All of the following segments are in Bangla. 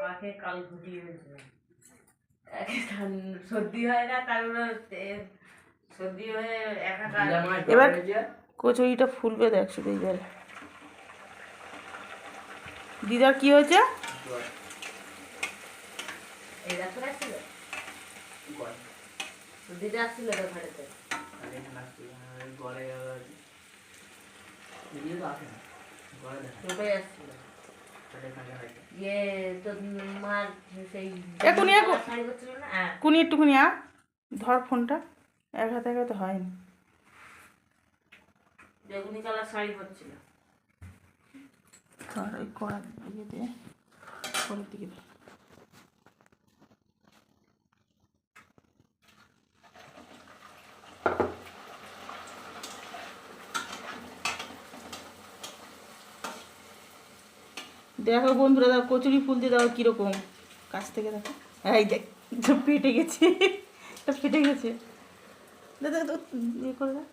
আমাকে কাল ঘুটিয়ে হয়েছিল, সর্দি হয় না, তারপরে সর্দি হয়ে একাকার। এবার কচুরিটা ফুলবে দেখ শুধু। এইবার দিদার কি হয়েছে? এই ডাক্তার আসছিল, দিদা আসছিল তো ঘরেতে। ছোটই আসছিল। ইয়ে তোর মার সেই শাড়ি করছিল না, কুনি একটুখানি ধর ফোনটা, এক হাতে এক হাতে হয়নি। বেগুনি কালার শাড়ি পরছিল। ধর ওই কড়া ইয়ে দিয়ে পরের দিকে দে। দেখো বন্ধুরা, দেখো কচুরি ফুলতে দাও কীরকম, কাছ থেকে দেখো। এই দেখ ফেটে গেছে, এটা ফেটে গেছে। দাদা তো ইয়ে করে দেখ।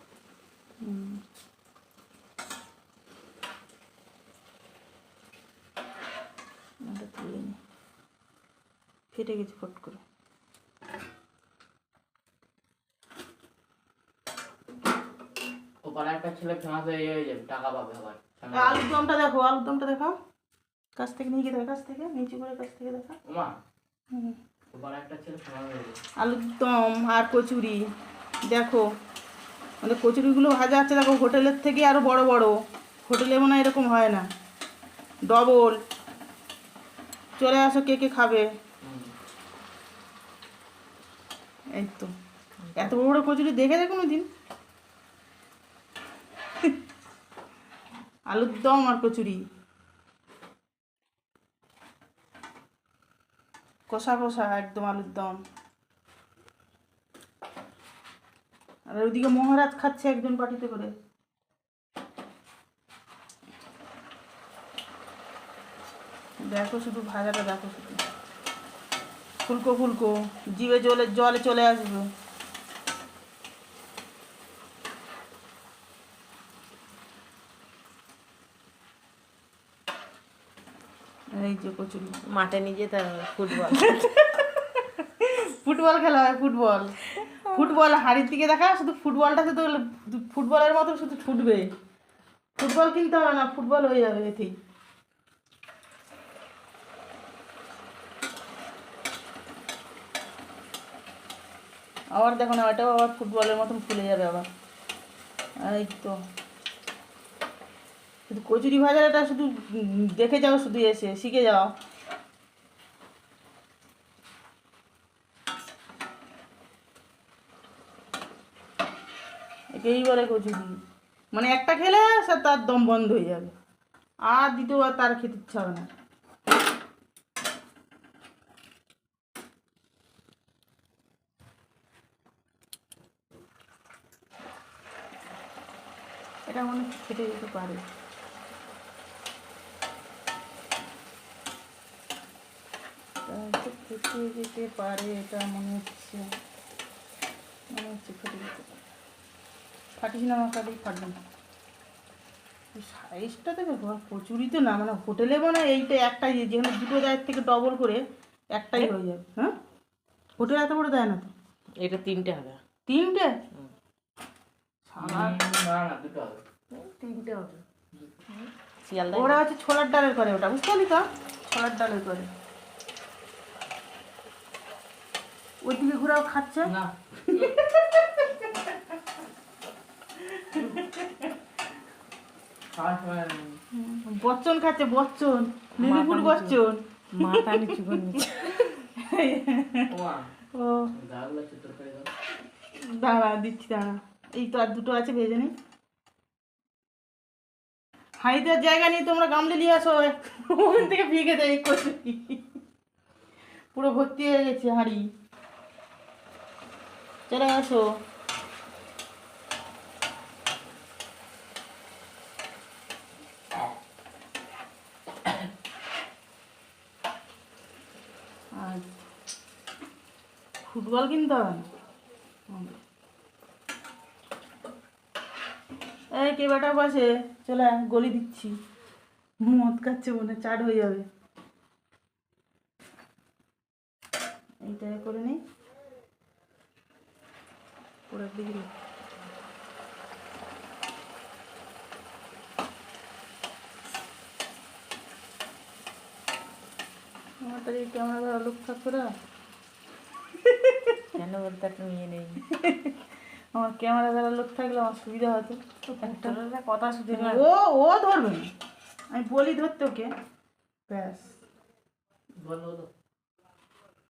তুলে নি, ফেটে গেছে ফট করে। আলুর দমটা দেখো, আলুর দমটা দেখো, কাছ থেকে নিয়ে গিয়ে দেখো, কাছ থেকে নিচে করে, কাছ থেকে দেখো। আলুর দম আর কচুরি দেখো, আমাদের কচুরিগুলো ভাজা আছে দেখো, হোটেলের থেকে আরও বড় বড়। হোটেলে মনে হয় এরকম হয় না, ডবল। চলে আসো কে কে খাবে। এই তো এত বড় বড় কচুরি দেখেছে কোনো দিন? আলুর দম আর কচুরি কষা কষা একদম আলুর দম। আর ওইদিকে মহারাজ খাচ্ছে একজন পাটিতে করে। দেখো শুধু ভাজাটা দেখো, শুধু ফুলকো ফুলকো, জিভে জলে জলে চলে আসবে। এই যে কচুরি। মাঠে নিয়ে যেতে হবে ফুটবল। ফুটবল খেলা হয়, ফুটবল। ফুটবল হাড়ির দিকে দেখা, শুধু ফুটবলটা শুধু ফুটবলের মতো শুধু ছুটবে। ফুটবল কিনতে হবে না, ফুটবল হয়ে যাবে এতেই। আবার দেখো না, ওটাও আবার ফুটবলের মতন ফুলে যাবে আবার। এই তো শুধু কচুরি ভাজাটা শুধু দেখে যাও, শুধু এসে শিখে যাও। একেই বলে কচুরি, মানে একটা খেলে সে তার দম বন্ধ হয়ে যাবে, আর দ্বিতীয়বার তার খেতে ইচ্ছা হবে না। এটা মনে খেতে যেতে পারে। খেতে যেতে পারে, এটা মনে হচ্ছে খেতে যেতে পারে। ফাটিস না, আমার কাটেই ফাটবে না। সাইজটা দেখো, কচুরি তো না, মানে হোটেলে মানে এইটা একটাই, যেখানে দুটো দেয় থেকে ডবল করে একটাই হয়ে যাবে। হ্যাঁ, হোটেলে এত বড় দেয় না তো। এটা 3টে হবে। 3টে? তিনটে হবে। ওরা হচ্ছে ছোলার ডালের করে, ওটা বুঝতে পারলি তো, ছোলার ডালের করে। ওইদিকে ঘুরাও খাচ্ছে না। বচ্চন খাচ্ছে, বচ্চন, লিলিপুর বচ্চন। মাথা নিচু করে নিচ্ছে। ও দাঁড়া দিচ্ছি, দাঁড়া। এই তো আর দুটো আছে, ভেজে নি। হাঁড়ি দেওয়ার জায়গা নেই, তোমরা গামলে নিয়ে আসো, ওখান থেকে ভিগে দেয় কচুরি। পুরো ভর্তি হয়ে গেছে হাঁড়ি, চলে আসো। আর ফুটবল কিনতে হবে না। এই কে বেটা বসে, চলে গলি দিচ্ছি। মদ খাচ্ছে মনে, চাট হয়ে যাবে। এইটা করে নিই পরের দিকে আমার তো এই ক্যামেরা ধরা লোক থাকতো না কেন বলতে একটা মেয়ে নেই আমার ক্যামেরা ধরা লোক থাকলে আমার সুবিধা হতো একটা তোরা কথা শুধু না ও ও ধরবে না আমি বলি ধরতে ওকে ব্যাস বলো